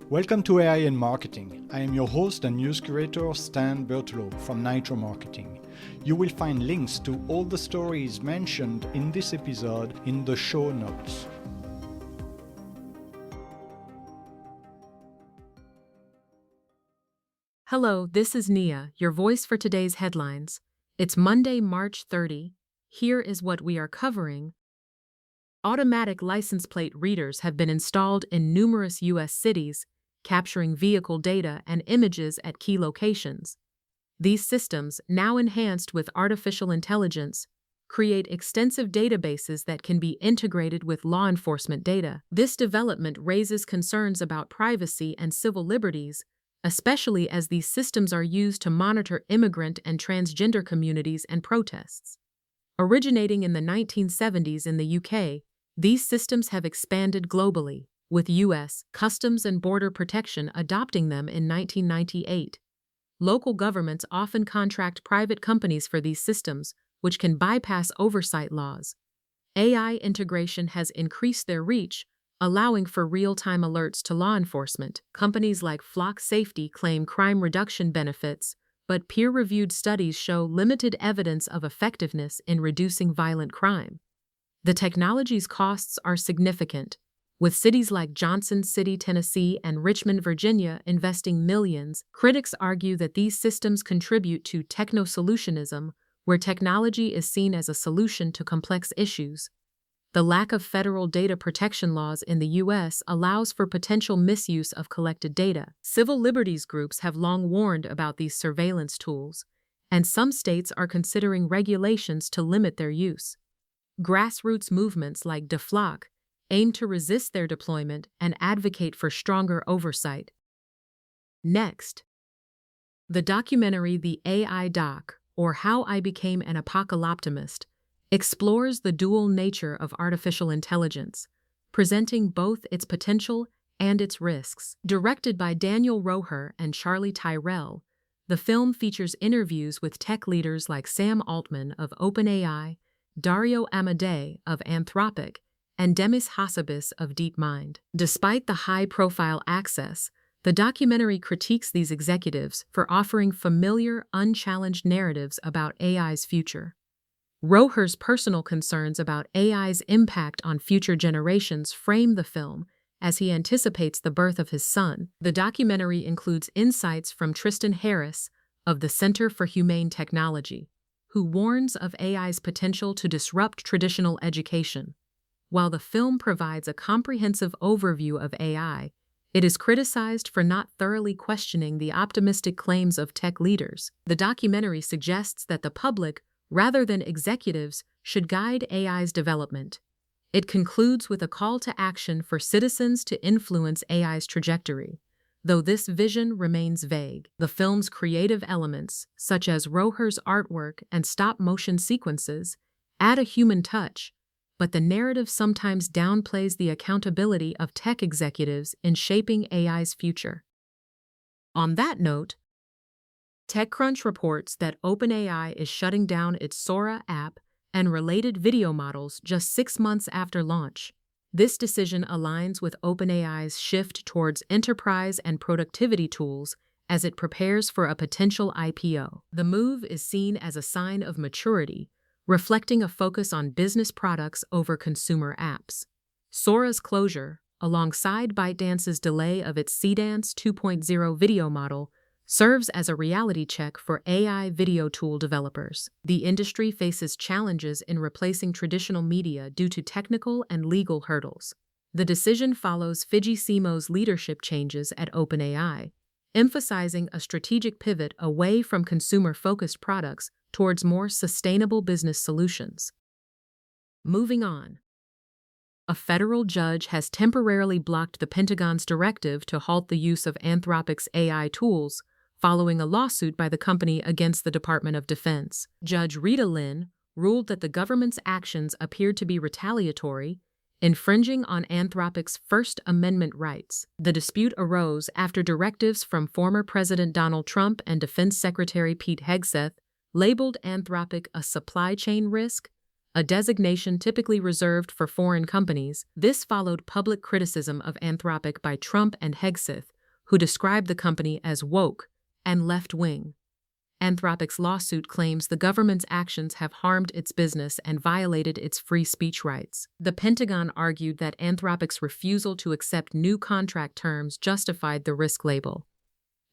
Welcome to AI in Marketing. I am your host and news curator Stan Bertolo from Nitro Marketing. You will find links to all the stories mentioned in this episode in the show notes. Hello, this is Nia, your voice for today's headlines. It's Monday, March 30. Here is what we are covering. Automatic license plate readers have been installed in numerous U.S. cities, capturing vehicle data and images at key locations. These systems, now enhanced with artificial intelligence, create extensive databases that can be integrated with law enforcement data. This development raises concerns about privacy and civil liberties, especially as these systems are used to monitor immigrant and transgender communities and protests. Originating in the 1970s in the UK, these systems have expanded globally, with U.S. Customs and Border Protection adopting them in 1998. Local governments often contract private companies for these systems, which can bypass oversight laws. AI integration has increased their reach, allowing for real-time alerts to law enforcement. Companies like Flock Safety claim crime reduction benefits, but peer-reviewed studies show limited evidence of effectiveness in reducing violent crime. The technology's costs are significant, with cities like Johnson City, Tennessee, and Richmond, Virginia investing millions. Critics argue that these systems contribute to techno-solutionism, where technology is seen as a solution to complex issues. The lack of federal data protection laws in the U.S. allows for potential misuse of collected data. Civil liberties groups have long warned about these surveillance tools, and some states are considering regulations to limit their use. Grassroots movements like DeFlock aim to resist their deployment and advocate for stronger oversight. Next, the documentary The AI Doc, or How I Became an Apocalyptimist, explores the dual nature of artificial intelligence, presenting both its potential and its risks. Directed by Daniel Roher and Charlie Tyrell, the film features interviews with tech leaders like Sam Altman of OpenAI, Dario Amodei of Anthropic, and Demis Hassabis of DeepMind. Despite the high-profile access, the documentary critiques these executives for offering familiar, unchallenged narratives about AI's future. Roher's personal concerns about AI's impact on future generations frame the film as he anticipates the birth of his son. The documentary includes insights from Tristan Harris of the Center for Humane Technology, who warns of AI's potential to disrupt traditional education. While the film provides a comprehensive overview of AI, it is criticized for not thoroughly questioning the optimistic claims of tech leaders. The documentary suggests that the public, rather than executives, should guide AI's development. It concludes with a call to action for citizens to influence AI's trajectory, though this vision remains vague. The film's creative elements, such as Roher's artwork and stop-motion sequences, add a human touch, but the narrative sometimes downplays the accountability of tech executives in shaping AI's future. On that note, TechCrunch reports that OpenAI is shutting down its Sora app and related video models just 6 months after launch. This decision aligns with OpenAI's shift towards enterprise and productivity tools as it prepares for a potential IPO. The move is seen as a sign of maturity, reflecting a focus on business products over consumer apps. Sora's closure, alongside ByteDance's delay of its Seedance 2.0 video model, serves as a reality check for AI video tool developers. The industry faces challenges in replacing traditional media due to technical and legal hurdles. The decision follows Fidji Simo's leadership changes at OpenAI, emphasizing a strategic pivot away from consumer-focused products towards more sustainable business solutions. Moving on. A federal judge has temporarily blocked the Pentagon's directive to halt the use of Anthropic's AI tools following a lawsuit by the company against the Department of Defense. Judge Rita Lynn ruled that the government's actions appeared to be retaliatory, infringing on Anthropic's First Amendment rights. The dispute arose after directives from former President Donald Trump and Defense Secretary Pete Hegseth labeled Anthropic a supply chain risk, a designation typically reserved for foreign companies. This followed public criticism of Anthropic by Trump and Hegseth, who described the company as woke and left-wing. Anthropic's lawsuit claims the government's actions have harmed its business and violated its free speech rights. The Pentagon argued that Anthropic's refusal to accept new contract terms justified the risk label.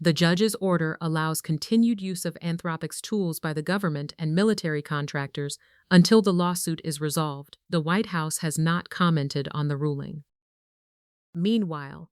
The judge's order allows continued use of Anthropic's tools by the government and military contractors until the lawsuit is resolved. The White House has not commented on the ruling. Meanwhile,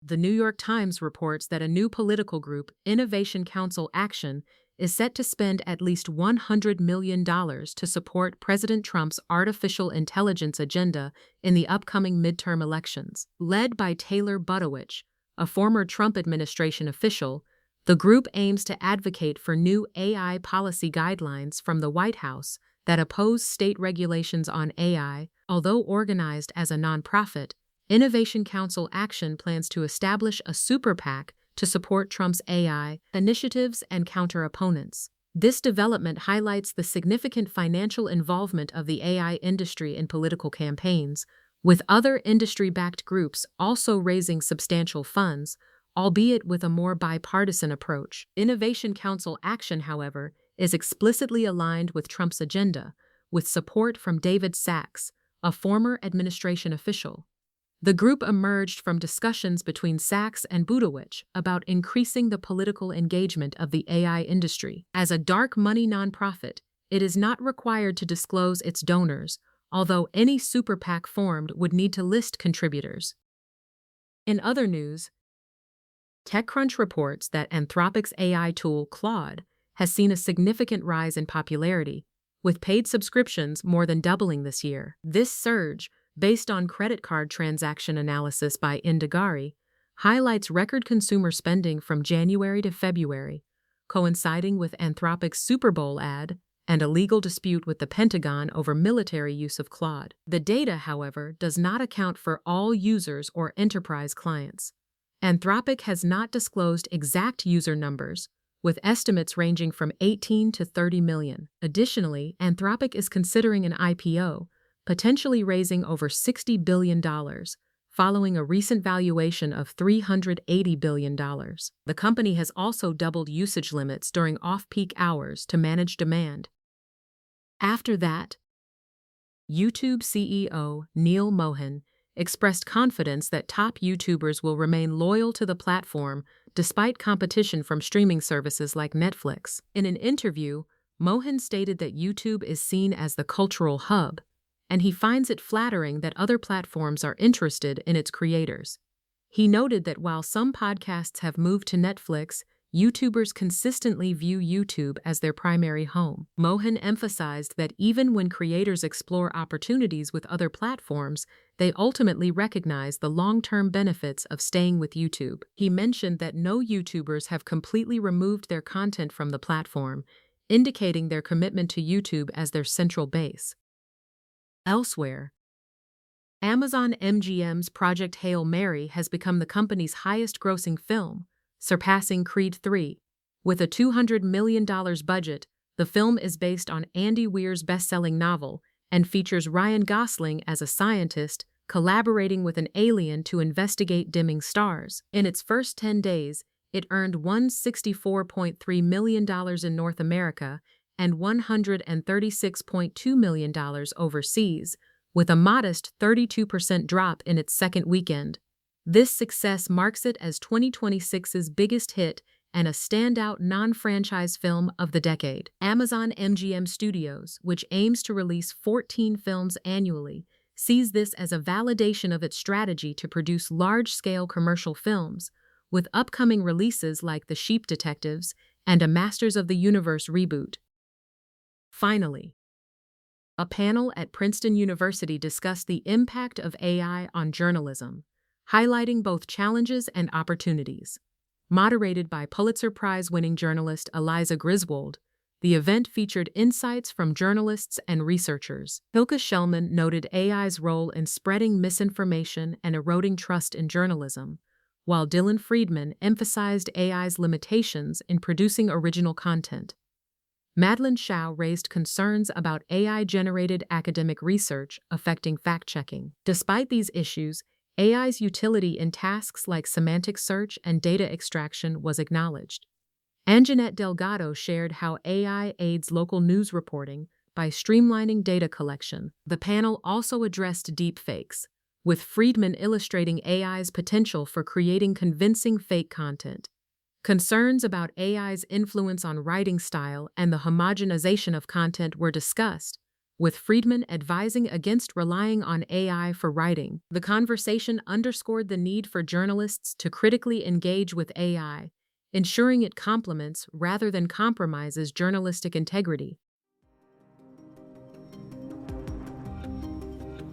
the New York Times reports that a new political group, Innovation Council Action, is set to spend at least $100 million to support President Trump's artificial intelligence agenda in the upcoming midterm elections. Led by Taylor Budowich, a former Trump administration official, the group aims to advocate for new AI policy guidelines from the White House that oppose state regulations on AI. Although organized as a nonprofit, Innovation Council Action plans to establish a super PAC to support Trump's AI initiatives and counter opponents. This development highlights the significant financial involvement of the AI industry in political campaigns, with other industry-backed groups also raising substantial funds, albeit with a more bipartisan approach. Innovation Council Action, however, is explicitly aligned with Trump's agenda, with support from David Sachs, a former administration official. The group emerged from discussions between Sachs and Budowich about increasing the political engagement of the AI industry. As a dark money nonprofit, it is not required to disclose its donors, although any super PAC formed would need to list contributors. In other news, TechCrunch reports that Anthropic's AI tool Claude has seen a significant rise in popularity, with paid subscriptions more than doubling this year. This surge, based on credit card transaction analysis by Indigari, highlights record consumer spending from January to February, coinciding with Anthropic's Super Bowl ad and a legal dispute with the Pentagon over military use of Claude. The data, however, does not account for all users or enterprise clients. Anthropic has not disclosed exact user numbers, with estimates ranging from 18 to 30 million. Additionally, Anthropic is considering an IPO, potentially raising over $60 billion, following a recent valuation of $380 billion. The company has also doubled usage limits during off-peak hours to manage demand. After that, YouTube CEO Neil Mohan expressed confidence that top YouTubers will remain loyal to the platform despite competition from streaming services like Netflix. In an interview, Mohan stated that YouTube is seen as the cultural hub, and he finds it flattering that other platforms are interested in its creators. He noted that while some podcasts have moved to Netflix, YouTubers consistently view YouTube as their primary home. Mohan emphasized that even when creators explore opportunities with other platforms, they ultimately recognize the long-term benefits of staying with YouTube. He mentioned that no YouTubers have completely removed their content from the platform, indicating their commitment to YouTube as their central base. Elsewhere, Amazon MGM's Project Hail Mary has become the company's highest-grossing film, surpassing Creed III. With a $200 million budget, the film is based on Andy Weir's best-selling novel and features Ryan Gosling as a scientist collaborating with an alien to investigate dimming stars. In its first 10 days, it earned $164.3 million in North America and $136.2 million overseas, with a modest 32% drop in its second weekend. This success marks it as 2026's biggest hit and a standout non-franchise film of the decade. Amazon MGM Studios, which aims to release 14 films annually, sees this as a validation of its strategy to produce large-scale commercial films, with upcoming releases like The Sheep Detectives and a Masters of the Universe reboot. Finally, a panel at Princeton University discussed the impact of AI on journalism, highlighting both challenges and opportunities. Moderated by Pulitzer Prize-winning journalist Eliza Griswold, the event featured insights from journalists and researchers. Hilke Schellman noted AI's role in spreading misinformation and eroding trust in journalism, while Dylan Friedman emphasized AI's limitations in producing original content. Madeline Shao raised concerns about AI-generated academic research affecting fact-checking. Despite these issues, AI's utility in tasks like semantic search and data extraction was acknowledged. Anjanette Delgado shared how AI aids local news reporting by streamlining data collection. The panel also addressed deepfakes, with Friedman illustrating AI's potential for creating convincing fake content. Concerns about AI's influence on writing style and the homogenization of content were discussed, with Friedman advising against relying on AI for writing. The conversation underscored the need for journalists to critically engage with AI, ensuring it complements rather than compromises journalistic integrity.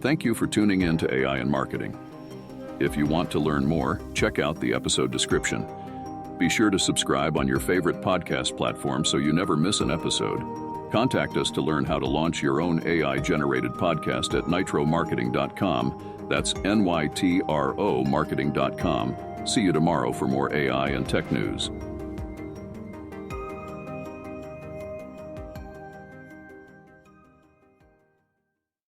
Thank you for tuning in to AI in Marketing. If you want to learn more, check out the episode description. Be sure to subscribe on your favorite podcast platform so you never miss an episode. Contact us to learn how to launch your own AI-generated podcast at nitromarketing.com. That's NYTRO marketing.com. See you tomorrow for more AI and tech news.